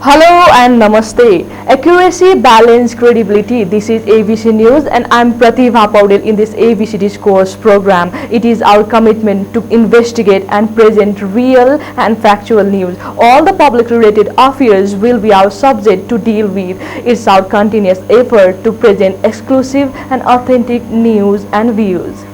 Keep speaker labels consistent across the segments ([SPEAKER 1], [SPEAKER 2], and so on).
[SPEAKER 1] Hello and namaste. Accuracy, balance, credibility. This is ABC News and I'm Pratibha Paudel in this ABC Discourse program. It is our commitment to investigate and present real and factual news. All the public related affairs will be our subject to deal with. It's our continuous effort to present exclusive and authentic news and views.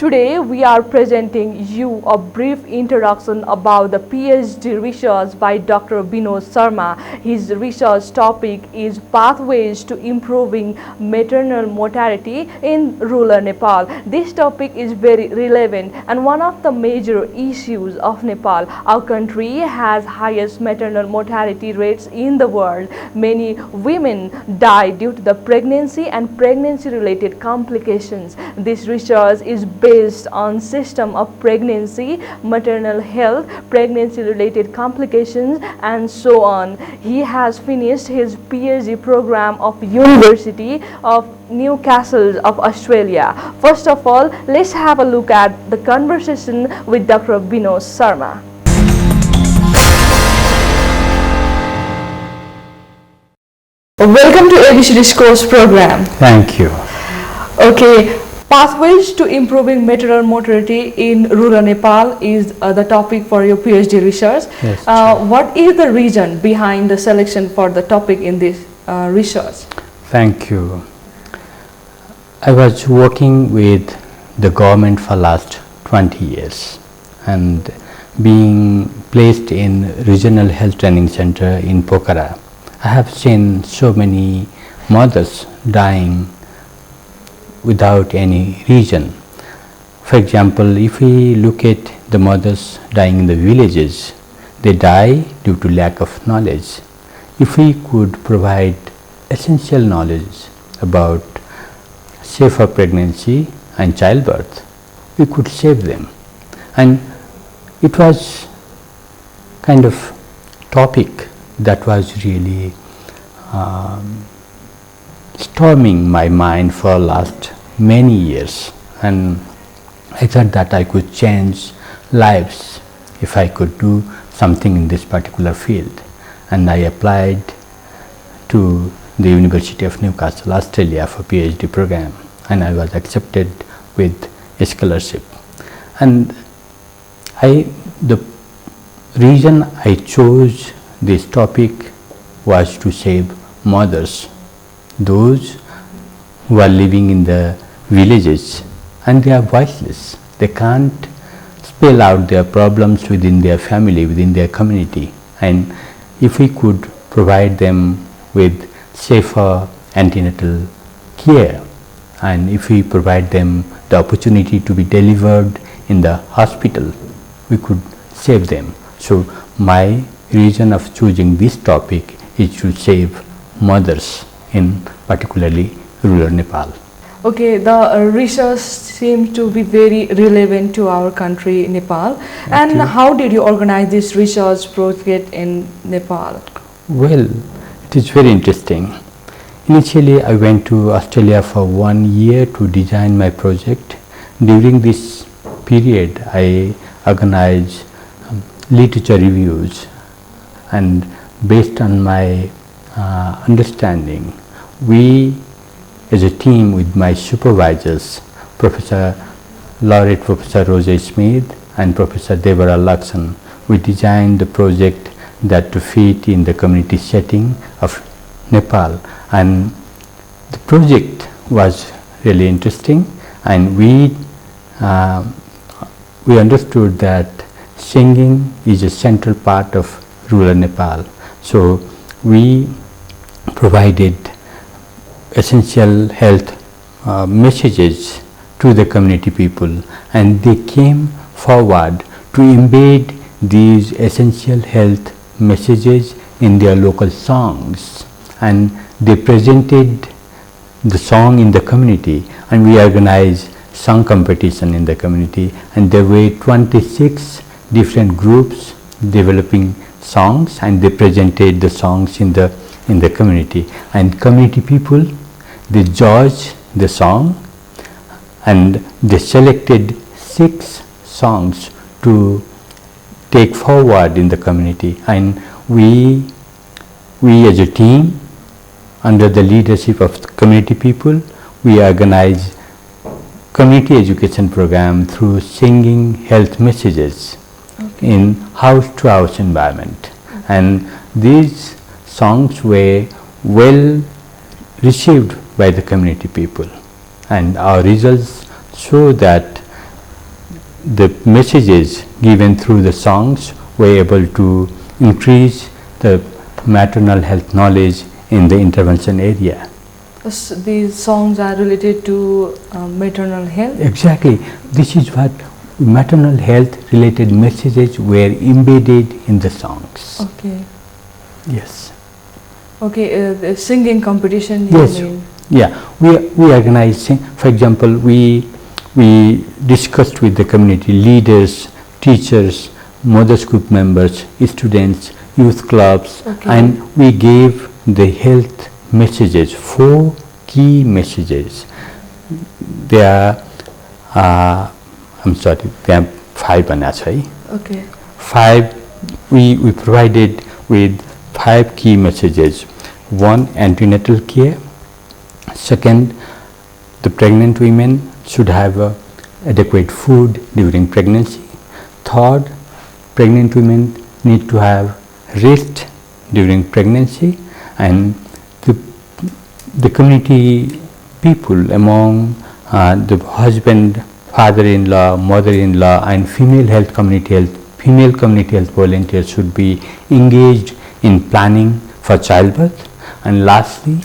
[SPEAKER 1] Today we are presenting you a brief introduction about the PhD research by Dr. Binod Sharma. His research topic is pathways to improving maternal mortality in rural Nepal. This topic is very relevant and one of the major issues of Nepal. Our country has highest maternal mortality rates in the world. Many women die due to the pregnancy and pregnancy related complications. This research is based on system of pregnancy, maternal health, pregnancy related complications and so on. He has finished his PhD program of University of Newcastle of Australia. First of all, let's have a look at the conversation with Dr. Binod Sharma. Welcome to ABC Discourse program.
[SPEAKER 2] Thank you.
[SPEAKER 1] Okay. Pathways to improving maternal mortality in rural Nepal is the topic for your PhD research.
[SPEAKER 2] Yes,
[SPEAKER 1] what is the reason behind the selection for the topic in this research?
[SPEAKER 2] Thank you. I was working with the government for last 20 years and being placed in Regional Health Training Center in Pokhara. I have seen so many mothers dying without any reason. For example, if we look at the mothers dying in the villages, they die due to lack of knowledge. If we could provide essential knowledge about safer pregnancy and childbirth, we could save them. And it was kind of topic that was really storming my mind for last many years, and I thought that I could change lives if I could do something in this particular field, and I applied to the University of Newcastle, Australia for PhD program, and I was accepted with a scholarship. And the reason I chose this topic was to save mothers, those who are living in the villages and they are voiceless. They can't spell out their problems within their family, within their community. And if we could provide them with safer antenatal care, and if we provide them the opportunity to be delivered in the hospital, we could save them. So my reason of choosing this topic is to save mothers in particularly rural Nepal.
[SPEAKER 1] Okay, the research seems to be very relevant to our country, Nepal. And how did you organize this research project in Nepal?
[SPEAKER 2] Well, it is very interesting. Initially, I went to Australia for 1 year to design my project. During this period, I organized literature reviews, and based on my understanding, we as a team with my supervisors, Laureate Professor Roger Smith and Professor Devara Laksan, we designed the project that to fit in the community setting of Nepal. And the project was really interesting, and we understood that singing is a central part of rural Nepal. So we provided essential health messages to the community people, and they came forward to embed these essential health messages in their local songs, and they presented the song in the community, and we organized song competition in the community, and there were 26 different groups developing songs, and they presented the songs in the community, and community people, they judged the song and they selected 6 songs to take forward in the community. And we as a team, under the leadership of community people, we organize community education program through singing health messages in house-to-house environment. And these songs were well received by the community people, and our results show that the messages given through the songs were able to increase the maternal health knowledge in the intervention area.
[SPEAKER 1] These songs are related to maternal health?
[SPEAKER 2] Exactly. This is what maternal health related messages were embedded in the songs.
[SPEAKER 1] Okay.
[SPEAKER 2] Yes.
[SPEAKER 1] Okay, the singing competition.
[SPEAKER 2] Yes. Yeah. We organized. For example, we discussed with the community leaders, teachers, mothers group members, students, youth clubs, and we gave the health messages, 4 key messages. There are, I'm sorry, there are 5 on us, right?
[SPEAKER 1] Okay.
[SPEAKER 2] 5, we provided with 5 key messages. 1, antenatal care. Second, the pregnant women should have adequate food during pregnancy. Third, pregnant women need to have rest during pregnancy, and the community people among the husband, father-in-law, mother-in-law, and female community health volunteers should be engaged in planning for childbirth. And lastly,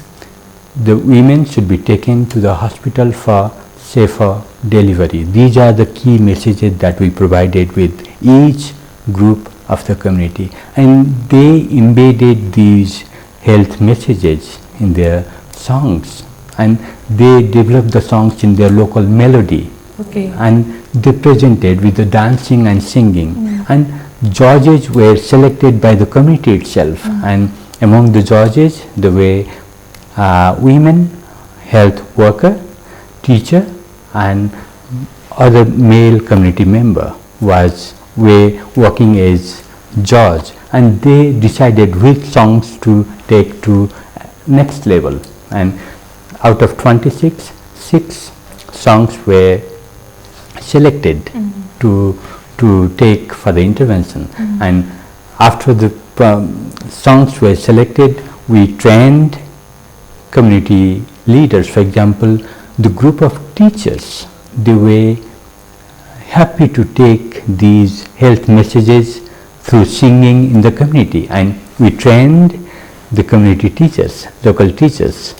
[SPEAKER 2] the women should be taken to the hospital for safer delivery. These are the key messages that we provided with each group of the community, and they embedded these health messages in their songs, and they developed the songs in their local melody.
[SPEAKER 1] Okay.
[SPEAKER 2] And they presented with the dancing and singing, and judges were selected by the community itself, and among the judges there were women health worker, teacher, and other male community member were working as judge, and they decided which songs to take to next level. And out of 26, 6 songs were selected to take for the intervention. And after the songs were selected, we trained community leaders. For example, the group of teachers, they were happy to take these health messages through singing in the community, and we trained the community teachers, local teachers,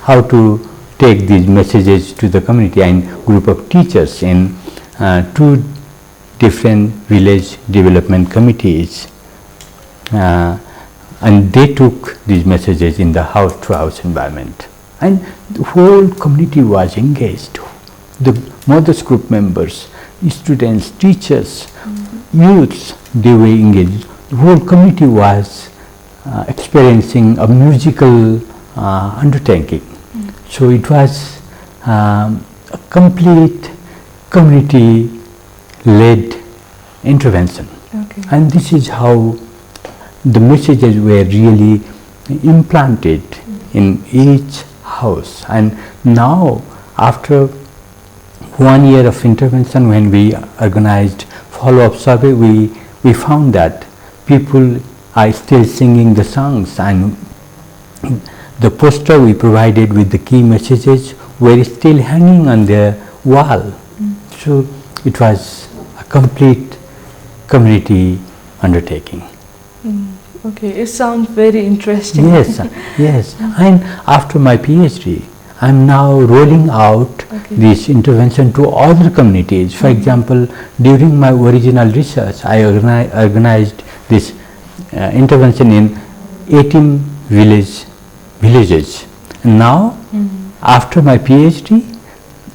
[SPEAKER 2] how to take these messages to the community. And group of teachers in 2 different village development committees, and they took these messages in the house-to-house environment, and the whole community was engaged. The mothers group members, students, teachers, youths, they were engaged. The whole community was experiencing a musical undertaking. So it was a complete community-led intervention.
[SPEAKER 1] Okay.
[SPEAKER 2] And this is how the messages were really implanted in each house. And now, after 1 year of intervention, when we organized follow-up survey, we found that people are still singing the songs, and the poster we provided with the key messages were still hanging on the wall. So it was a complete community undertaking.
[SPEAKER 1] Okay, it sounds very interesting.
[SPEAKER 2] Yes, yes. And after my PhD, I am now rolling out this intervention to other communities. For example, during my original research, I organized this intervention in 18 villages. And now, after my PhD,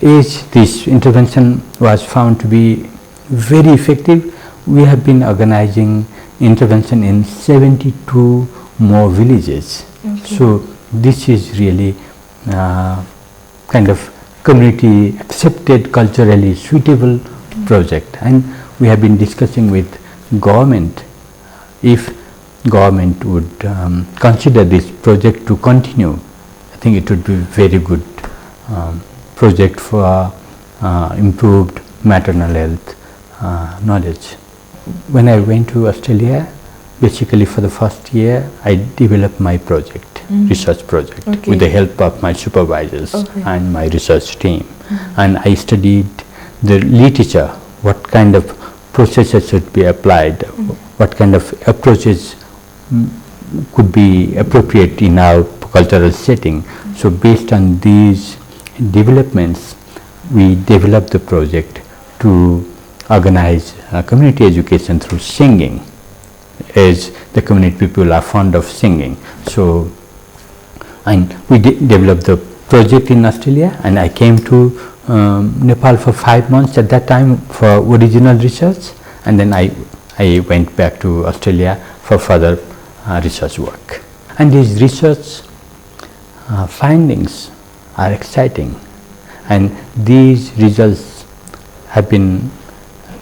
[SPEAKER 2] as this intervention was found to be very effective, we have been organizing intervention in 72 more villages. So this is really kind of community accepted, culturally suitable project, and we have been discussing with government if government would consider this project to continue. I think it would be very good project for improved maternal health knowledge. When I went to Australia, basically for the first year I developed my project, research project, with the help of my supervisors and my research team. And I studied the literature, what kind of processes should be applied, what kind of approaches could be appropriate in our cultural setting. So based on these developments, we developed the project to organize community education through singing, as the community people are fond of singing. So, and we developed the project in Australia, and I came to Nepal for 5 months at that time for original research, and then I went back to Australia for further research work. And these research findings are exciting, and these results have been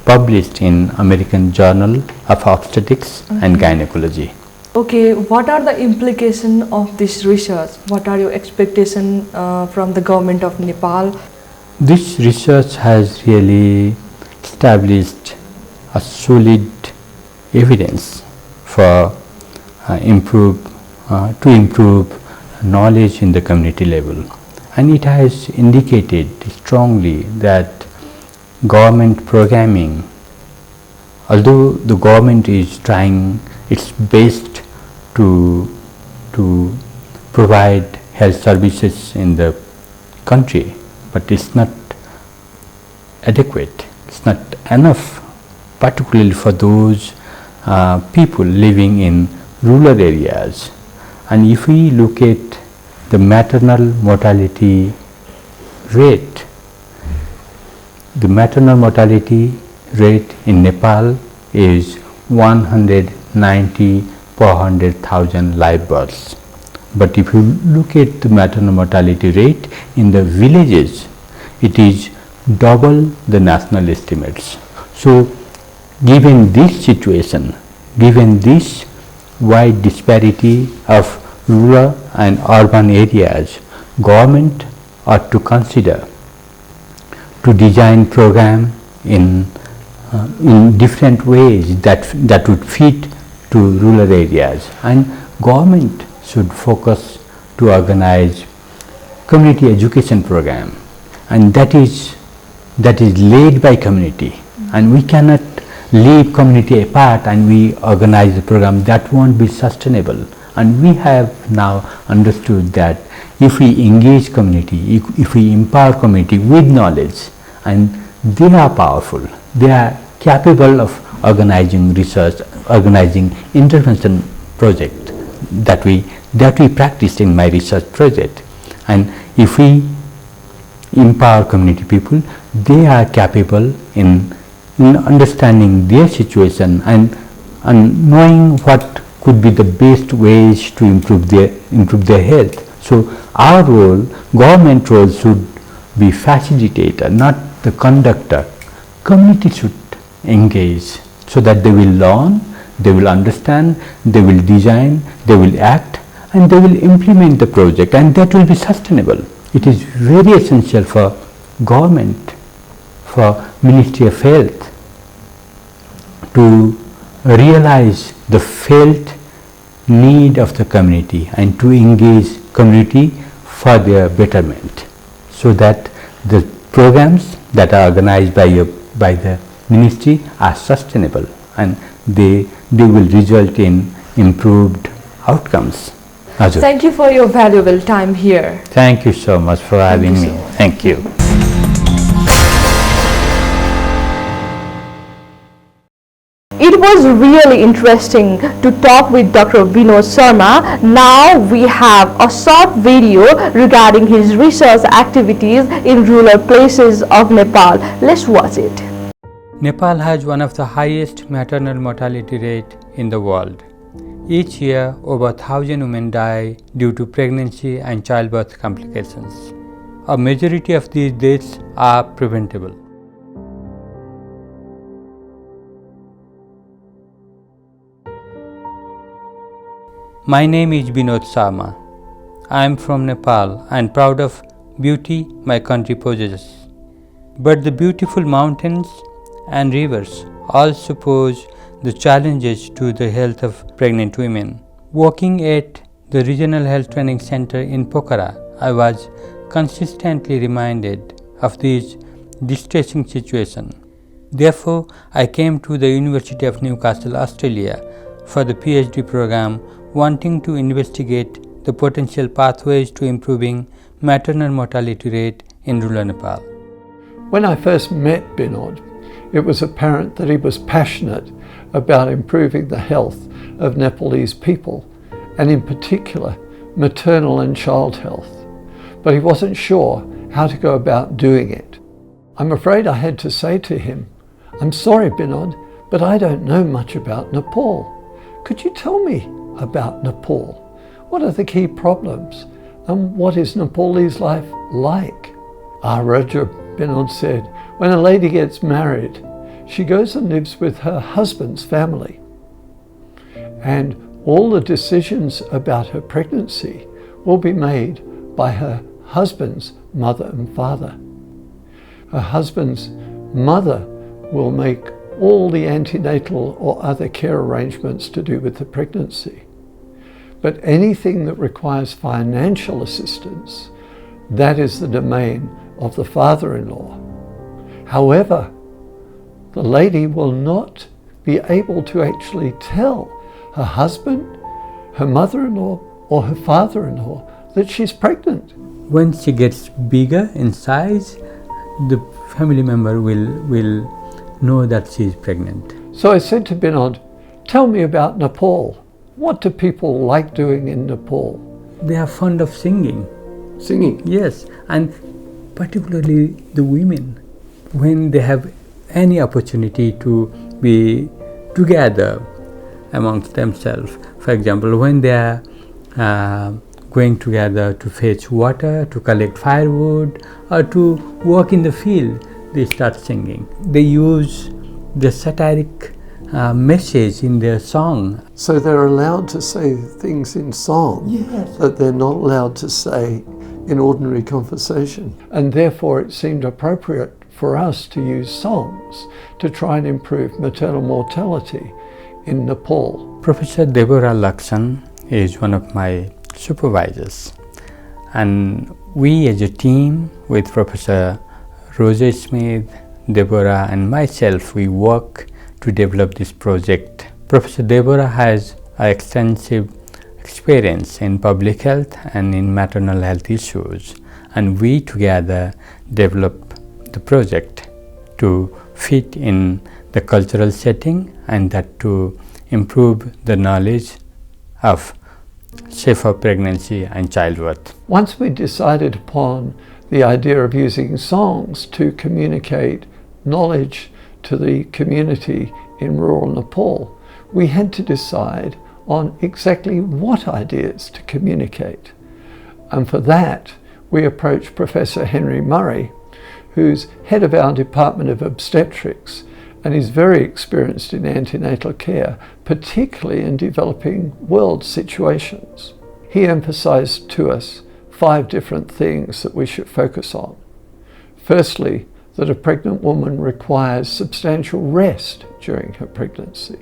[SPEAKER 2] published in American Journal of Obstetrics and Gynecology.
[SPEAKER 1] Okay, what are the implications of this research? What are your expectations from the government of Nepal?
[SPEAKER 2] This research has really established a solid evidence for to improve knowledge in the community level, and it has indicated strongly that government programming, although the government is trying its best to provide health services in the country, but it's not adequate, it's not enough, particularly for those people living in rural areas. And if we look at the maternal mortality rate, the maternal mortality rate in Nepal is 190 per 100,000 live births. But if you look at the maternal mortality rate in the villages, it is double the national estimates. So, given this situation, given this wide disparity of rural and urban areas, government ought to consider to design program in different ways that would fit to rural areas, and government should focus to organize community education program, and that is led by community, and we cannot leave community apart and we organize the program. That won't be sustainable. And we have now understood that if we engage community, if we empower community with knowledge, and they are powerful, they are capable of organizing research, organizing intervention project that we practiced in my research project. And if we empower community people, they are capable in understanding their situation and knowing what could be the best ways to improve their health. So our role, government role, should be facilitator, not the conductor. Community should engage so that they will learn, they will understand, they will design, they will act, and they will implement the project, and that will be sustainable. It is very essential for government, for Ministry of Health, to realize the felt need of the community and to engage community for their betterment, so that the programs that are organized by the ministry are sustainable and they will result in improved outcomes. Ajay.
[SPEAKER 1] Thank you for your valuable time here.
[SPEAKER 2] Thank you so much for having me. Thank you.
[SPEAKER 1] It was really interesting to talk with Dr. Binod Sharma. Now we have a short video regarding his research activities in rural places of Nepal. Let's watch it.
[SPEAKER 2] Nepal has one of the highest maternal mortality rate in the world. Each year, over 1,000 women die due to pregnancy and childbirth complications. A majority of these deaths are preventable. My name is Binod Sharma. I am from Nepal and proud of beauty my country possesses. But the beautiful mountains and rivers also pose the challenges to the health of pregnant women. Working at the Regional Health Training Center in Pokhara, I was consistently reminded of this distressing situation. Therefore, I came to the University of Newcastle, Australia for the PhD program, wanting to investigate the potential pathways to improving maternal mortality rate in rural Nepal.
[SPEAKER 3] When I first met Binod, it was apparent that he was passionate about improving the health of Nepalese people, and in particular maternal and child health, but he wasn't sure how to go about doing it. I'm afraid I had to say to him, "I'm sorry, Binod, but I don't know much about Nepal. Could you tell me about Nepal? What are the key problems, and what is Nepalese life like?" Roger, Binod said, "when a lady gets married, she goes and lives with her husband's family. And all the decisions about her pregnancy will be made by her husband's mother and father. Her husband's mother will make all the antenatal or other care arrangements to do with the pregnancy. But anything that requires financial assistance, that is the domain of the father-in-law. However, the lady will not be able to actually tell her husband, her mother-in-law, or her father-in-law that she's pregnant."
[SPEAKER 2] When she gets bigger in size, the family member will know that she is pregnant.
[SPEAKER 3] So I said to Binod, "Tell me about Nepal. What do people like doing in Nepal?"
[SPEAKER 2] They are fond of singing.
[SPEAKER 3] Singing?
[SPEAKER 2] Yes, and particularly the women, when they have any opportunity to be together amongst themselves. For example, when they are going together to fetch water, to collect firewood, or to work in the field, they start singing. They use the satiric message in their song.
[SPEAKER 3] So they're allowed to say things in song that they're not allowed to say in ordinary conversation. And therefore it seemed appropriate for us to use songs to try and improve maternal mortality in Nepal.
[SPEAKER 2] Professor Deborah Lakshan is one of my supervisors, and we as a team with Professor Roger Smith, Deborah and myself, we work to develop this project. Professor Deborah has extensive experience in public health and in maternal health issues, and we together develop the project to fit in the cultural setting and that to improve the knowledge of safer pregnancy and childbirth.
[SPEAKER 3] Once we decided upon the idea of using songs to communicate knowledge to the community in rural Nepal, we had to decide on exactly what ideas to communicate. And for that, we approached Professor Henry Murray, who's head of our Department of Obstetrics and is very experienced in antenatal care, particularly in developing world situations. He emphasized to us 5 different things that we should focus on. Firstly, that a pregnant woman requires substantial rest during her pregnancy,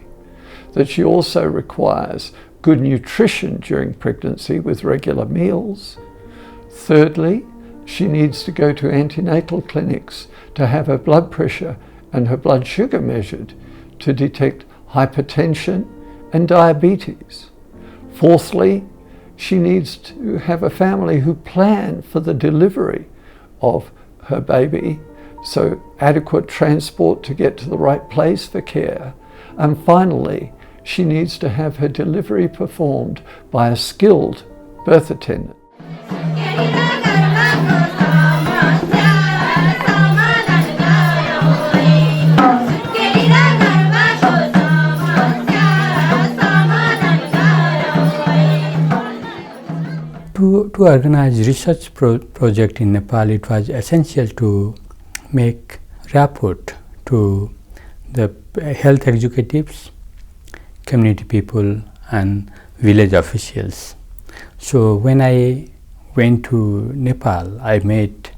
[SPEAKER 3] that she also requires good nutrition during pregnancy with regular meals. Thirdly, she needs to go to antenatal clinics to have her blood pressure and her blood sugar measured to detect hypertension and diabetes. Fourthly, she needs to have a family who plan for the delivery of her baby, so adequate transport to get to the right place for care. And finally, she needs to have her delivery performed by a skilled birth attendant.
[SPEAKER 2] To organize research project in Nepal, it was essential to make rapport to the health executives, community people and village officials. So when I went to Nepal, I met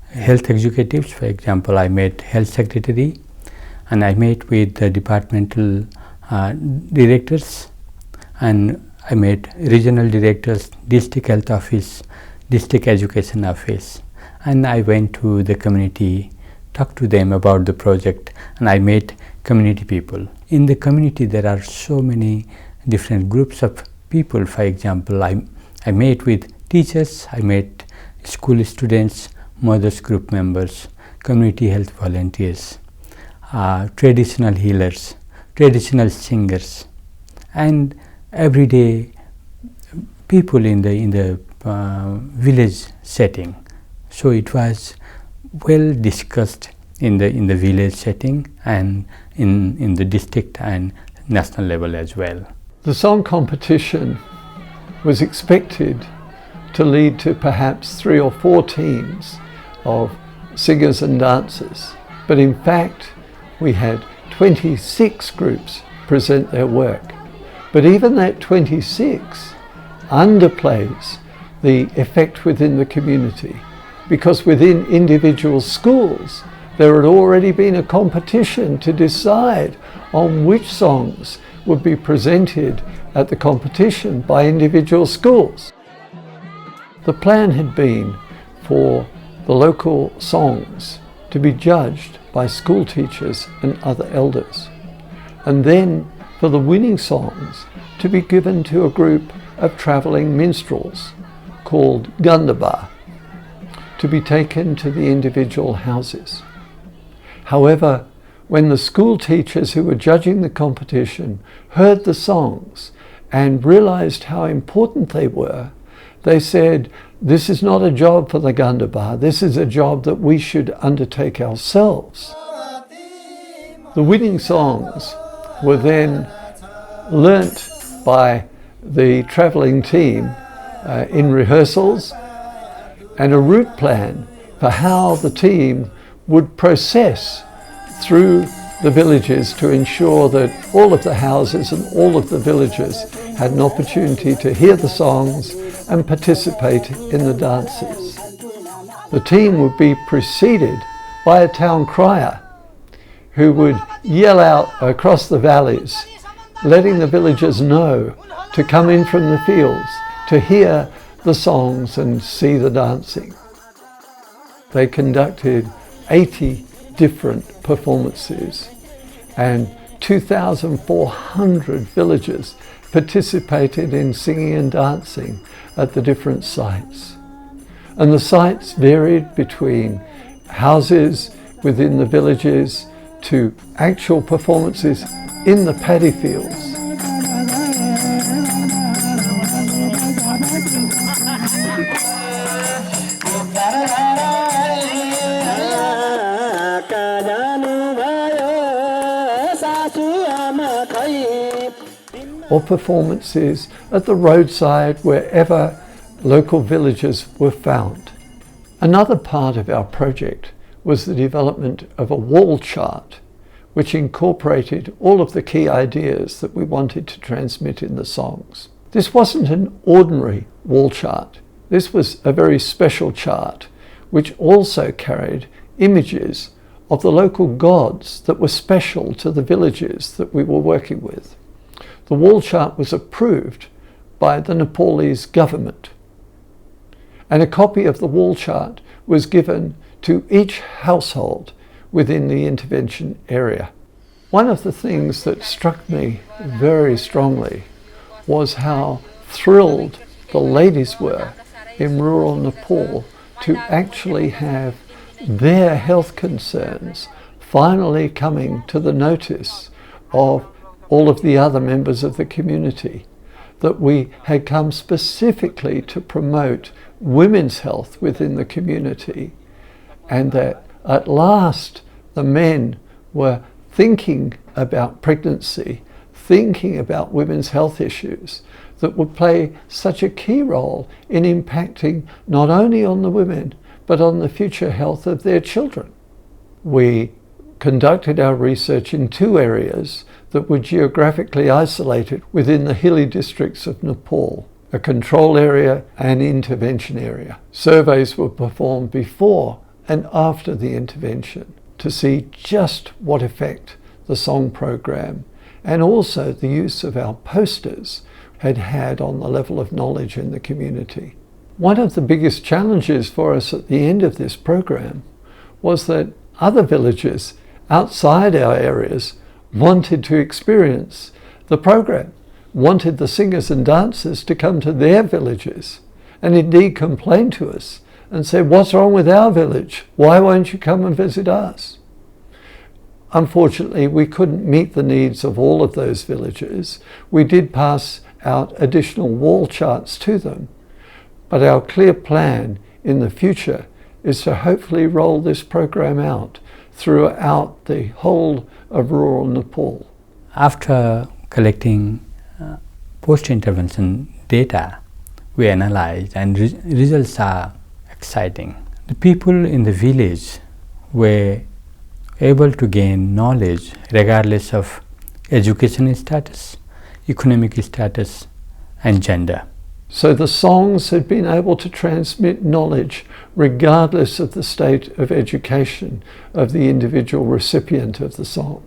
[SPEAKER 2] health executives. For example, I met health secretary, and I met with the departmental directors, and I met regional directors, district health office, district education office, and I went to the community, talked to them about the project, and I met community people. In the community there are so many different groups of people. For example, I met with teachers, I met school students, mothers group members, community health volunteers, traditional healers, traditional singers, and everyday people in the village setting. So it was well discussed in the village setting and in the district and national level as well.
[SPEAKER 3] The song competition was expected to lead to perhaps 3 or 4 teams of singers and dancers, but in fact we had 26 groups present their work. But even that 26 underplays the effect within the community, because within individual schools there had already been a competition to decide on which songs would be presented at the competition by individual schools. The plan had been for the local songs to be judged by school teachers and other elders, and then for the winning songs to be given to a group of travelling minstrels called Gandaba, to be taken to the individual houses. However, when the school teachers who were judging the competition heard the songs and realized how important they were, they said, "This is not a job for the Gandaba, this is a job that we should undertake ourselves." The winning songs were then learnt by the travelling team in rehearsals, and a route plan for how the team would process through the villages to ensure that all of the houses and all of the villagers had an opportunity to hear the songs and participate in the dances. The team would be preceded by a town crier who would yell out across the valleys, letting the villagers know to come in from the fields to hear the songs and see the dancing. They conducted 80 different performances, and 2,400 villagers participated in singing and dancing at the different sites. And the sites varied between houses within the villages to actual performances in the paddy fields. Or performances at the roadside wherever local villagers were found. Another part of our project was the development of a wall chart which incorporated all of the key ideas that we wanted to transmit in the songs. This wasn't an ordinary wall chart. This was a very special chart which also carried images of the local gods that were special to the villages that we were working with. The wall chart was approved by the Nepalese government, and a copy of the wall chart was given to each household within the intervention area. One of the things that struck me very strongly was how thrilled the ladies were in rural Nepal to actually have their health concerns finally coming to the notice of all of the other members of the community, that we had come specifically to promote women's health within the community, and that at last the men were thinking about pregnancy, thinking about women's health issues that would play such a key role in impacting not only on the women but on the future health of their children. We conducted our research in 2 areas that were geographically isolated within the hilly districts of Nepal, a control area and intervention area. Surveys were performed before and after the intervention to see just what effect the song program and also the use of our posters had had on the level of knowledge in the community. One of the biggest challenges for us at the end of this program was that other villages outside our areas wanted to experience the program, wanted the singers and dancers to come to their villages, and indeed complained to us and said, "What's wrong with our village? Why won't you come and visit us?" Unfortunately, we couldn't meet the needs of all of those villages. We did pass out additional wall charts to them, but our clear plan in the future is to hopefully roll this program out throughout the whole of rural Nepal.
[SPEAKER 2] After collecting post-intervention data, we analyzed and results are exciting. The people in the village were able to gain knowledge regardless of education status, economic status, and gender.
[SPEAKER 3] So the songs had been able to transmit knowledge regardless of the state of education of the individual recipient of the song.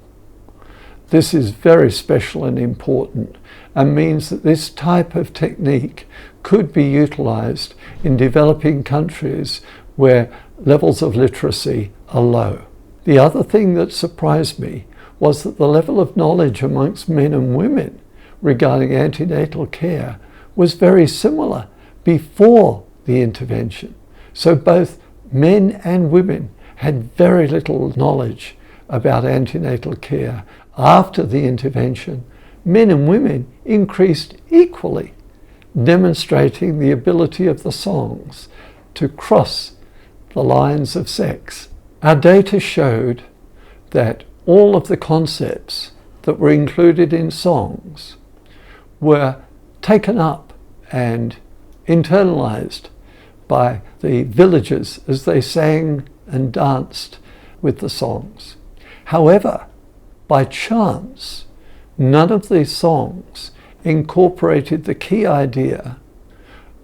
[SPEAKER 3] This is very special and important and means that this type of technique could be utilized in developing countries where levels of literacy are low. The other thing that surprised me was that the level of knowledge amongst men and women regarding antenatal care was very similar before the intervention. So both men and women had very little knowledge about antenatal care. After the intervention, men and women increased equally, demonstrating the ability of the songs to cross the lines of sex. Our data showed that all of the concepts that were included in songs were taken up and internalized by the villagers as they sang and danced with the songs. However, by chance, none of these songs incorporated the key idea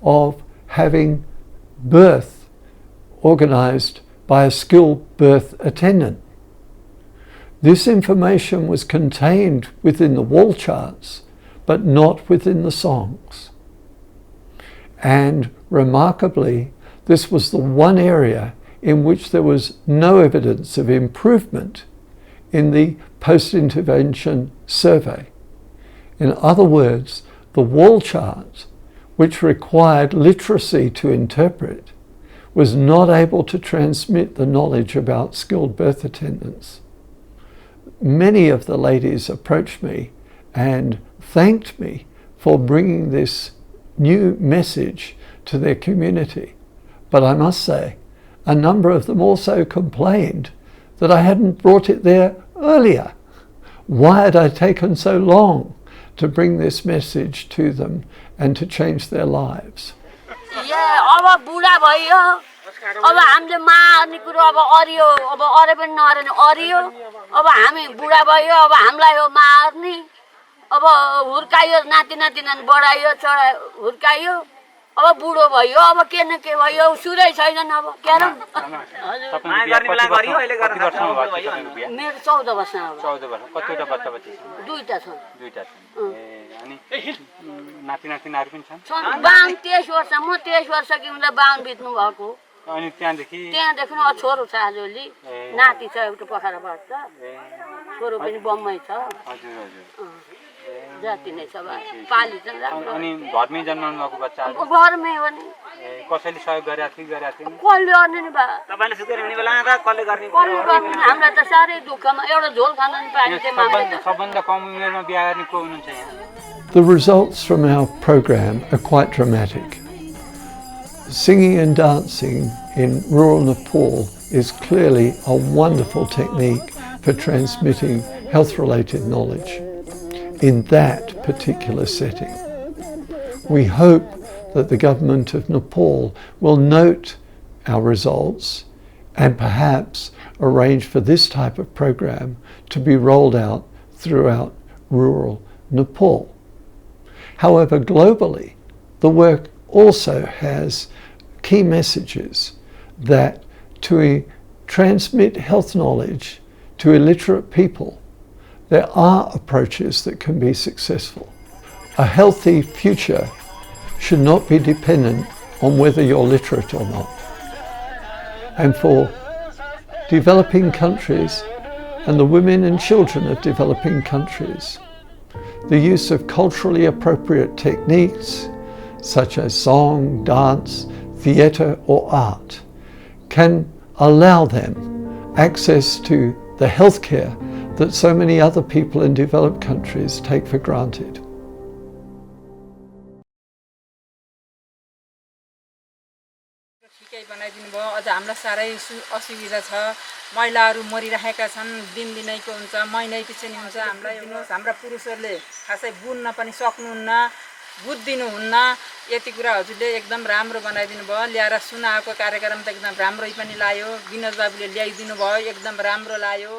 [SPEAKER 3] of having birth organized by a skilled birth attendant. This information was contained within the wall charts, but not within the songs. And remarkably, this was the one area in which there was no evidence of improvement in the post-intervention survey. In other words, the wall chart, which required literacy to interpret, was not able to transmit the knowledge about skilled birth attendants. Many of the ladies approached me and thanked me for bringing this new message to their community. But I must say, a number of them also complained that I hadn't brought it there earlier. Why had I taken so long to bring this message to them and to change their lives?
[SPEAKER 4] अब बुढा भयो अब हामीले मार्ने कुरो अब अरियो अब अरे पनि नअरे अरियो अब हामी बुढा भयो अब हामीलाई हो मार्ने अब हुर्कायो नाति नातिनानी बढायो चढायो हुर्कायो अब बुढो भयो अब के न के भयो सुरै छैन अब क्यारम मेरो 14 वर्ष अब
[SPEAKER 5] 14 वर्ष कतिवटा बच्चा बच्ची
[SPEAKER 4] दुईटा छन्
[SPEAKER 5] अनि नाति नातिनाहरु पनि छन्
[SPEAKER 4] बाङ 23 वर्ष म 23 वर्ष कि उनले बाङ बित्नु भएको
[SPEAKER 5] अनि त्यहाँदेखि
[SPEAKER 4] न छोरो छ आजोली नाति छ एउटा पखारा बस्छ छोरो पनि बम्मै छ
[SPEAKER 5] हजुर हजुर
[SPEAKER 4] जाति नै छ पाली छ
[SPEAKER 5] अनि घरमै जन्माउनु भएको बच्चा
[SPEAKER 4] घरमै हो नि
[SPEAKER 5] कसैले सहयोग गरेका थिए
[SPEAKER 4] कसले गर्ने नि बा
[SPEAKER 5] तपाईले सुतेर हिँड्ने बेला कसले गर्ने
[SPEAKER 4] हामीलाई त साह्रै दुःखमा एउटा झोल खान नि पाएन
[SPEAKER 5] सबभन्दा कम उमेरमा बिहा गर्ने को हुनुहुन्छ यहाँ?
[SPEAKER 3] The results from our program are quite dramatic. Singing and dancing in rural Nepal is clearly a wonderful technique for transmitting health-related knowledge in that particular setting. We hope that the government of Nepal will note our results and perhaps arrange for this type of program to be rolled out throughout rural Nepal. However, globally, the work also has key messages that to transmit health knowledge to illiterate people, there are approaches that can be successful. A healthy future should not be dependent on whether you're literate or not. And for developing countries and the women and children of developing countries, the use of culturally appropriate techniques such as song, dance, theatre or art can allow them access to the healthcare that so many other people in developed countries take for granted.
[SPEAKER 6] बनाइदिनु भयो अझ हामीलाई साह्रै असुविधा छ महिलाहरू मरिरहेका छन् दिनदिनैको हुन्छ महिनै पछि नि हुन्छ हामीलाई दिनुहोस् हाम्रा पुरुषहरूले खासै बुन्न पनि सक्नुहुन्न बुझ्दिनुहुन्न यति कुरा हजुरले एकदम राम्रो बनाइदिनु भयो ल्याएर सुनाएको कार्यक्रम त एकदम राम्रै पनि लाग्यो विनोद बाबुले ल्याइदिनु भयो एकदम राम्रो लाग्यो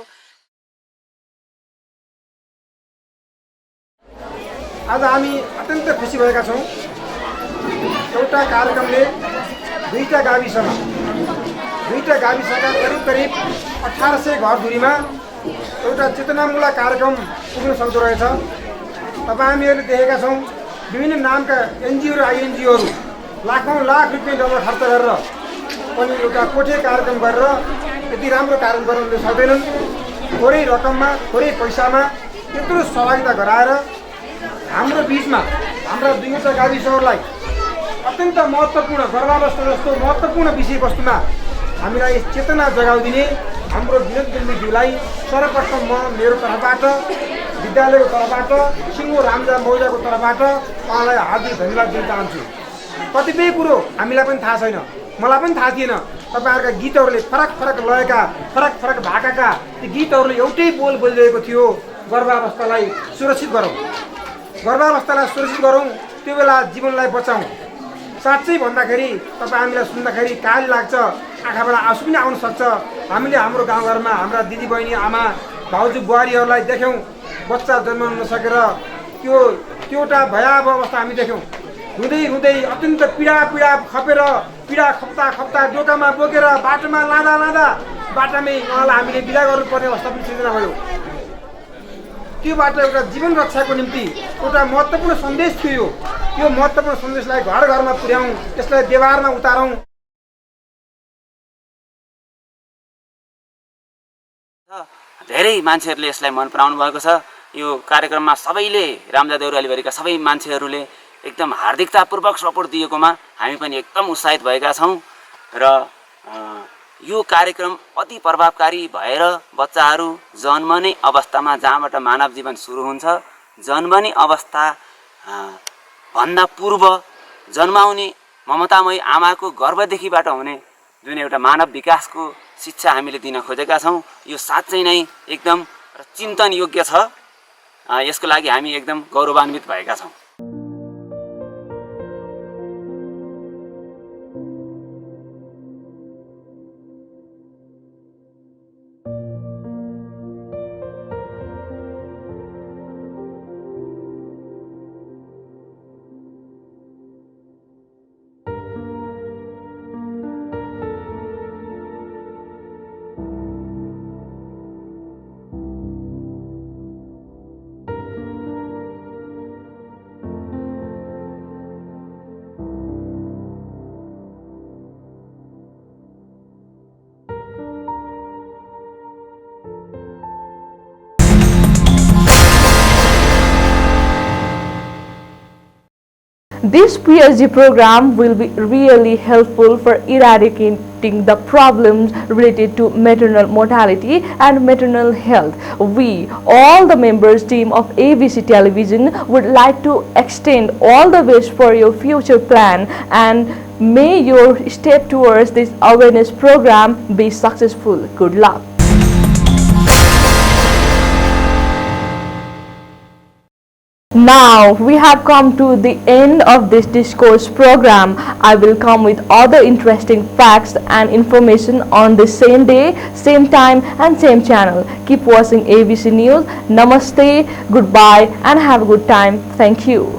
[SPEAKER 7] आज हामी अत्यन्त खुसी भएका छौं एउटा कार्यक्रमले दुईटा गाविसका करिब 1800 घर दूरीमा एउटा चेतनामूलक कार्यक्रम पुग्न सक्दो रहेछ तपाईं हामीहरूले देखेका छौं विभिन्न नामका एनजीओ र आईएनजीओहरू लाखौं लाख रुपैयाँ डलर खर्च गरेर पनि एउटा कोठे कार्यक्रम गरेर यति राम्रो कार्यक्रम गर्न सक्दैनन् थोरै रकममा थोरै पैसामा त्यत्रो सहभागिता गराएर हाम्रो बीचमा हाम्रा दुईवटा गाविसहरूलाई अत्यन्त महत्त्वपूर्ण गर्भावस्था जस्तो महत्त्वपूर्ण विषयवस्तुमा हामीलाई चेतना जगाउदिने हाम्रो विनोद बिन्दुज्यूलाई सर्वप्रथम म मेरो तर्फबाट विद्यालयको तर्फबाट सिंहो रामजा मौजाको तर्फबाट उहाँलाई हार्दिक धन्यवाद दिन चाहन्छु कतिपय कुरो हामीलाई पनि थाहा छैन मलाई पनि थाहा थिएन तपाईहरुका गीतहरूले फरक फरक लयका फरक फरक भाकाका ती गीतहरूले एउटै बोल बोलिरहेको थियो गर्भावस्थालाई सुरक्षित गरौँ त्यो बेला जीवनलाई बचाउँ साच्चै भन्दाखेरि तपाई हामीलाई सुन्दाखेरि काली लाग्छ आँखाबाट आँसु पनि आउन सक्छ हामीले हाम्रो गाउँघरमा हाम्रा दिदीबहिनी आमा भाउजू बुहारीहरूलाई देख्यौं बच्चा जन्माउन नसकेर त्यो एउटा भयावह अवस्था हामी देख्यौं हुँदै अत्यन्त पीडा खपेर पीडा खप्ता डोकामा बोकेर बाटोमा लाँदा बाटामै उहाँलाई हामीले बिदा गर्नुपर्ने अवस्था पनि सिर्जना भयो त्योबाट एउटा जीवन रक्षाको निम्ति एउटा महत्त्वपूर्ण सन्देश थियो यो महत्त्वपूर्ण सन्देशलाई घर घरमा पुर्याउँ यसलाई व्यवहारमा उतारौँ
[SPEAKER 8] धेरै मान्छेहरूले यसलाई मन पराउनु भएको छ यो कार्यक्रममा सबैले रामजा देउरालीभरिका सबै मान्छेहरूले एकदम हार्दिकतापूर्वक सपोर्ट दिएकोमा हामी पनि एकदम उत्साहित भएका छौं र यो कार्यक्रम अति प्रभावकारी भएर बच्चाहरू जन्मने अवस्थामा जहाँबाट मानव जीवन सुरु हुन्छ जन्मने अवस्था भन्दा पूर्व जन्माउने ममतामय आमाको गर्भदेखिबाट हुने जुन एउटा मानव विकासको शिक्षा हामीले दिन खोजेका छौं यो साच्चै नै एकदम चिन्तन योग्य छ यसको लागि हामी एकदम गौरवान्वित भएका छौं
[SPEAKER 1] This PhD program will be really helpful for eradicating the problems related to maternal mortality and maternal health. We, all the members team of ABC Television, would like to extend all the best for your future plan and may your step towards this awareness program be successful. Good luck. Now we have come to the end of this discourse program. I will come with other interesting facts and information on the same day, same time and same channel. Keep watching ABC News. Namaste, goodbye and have a good time. Thank you.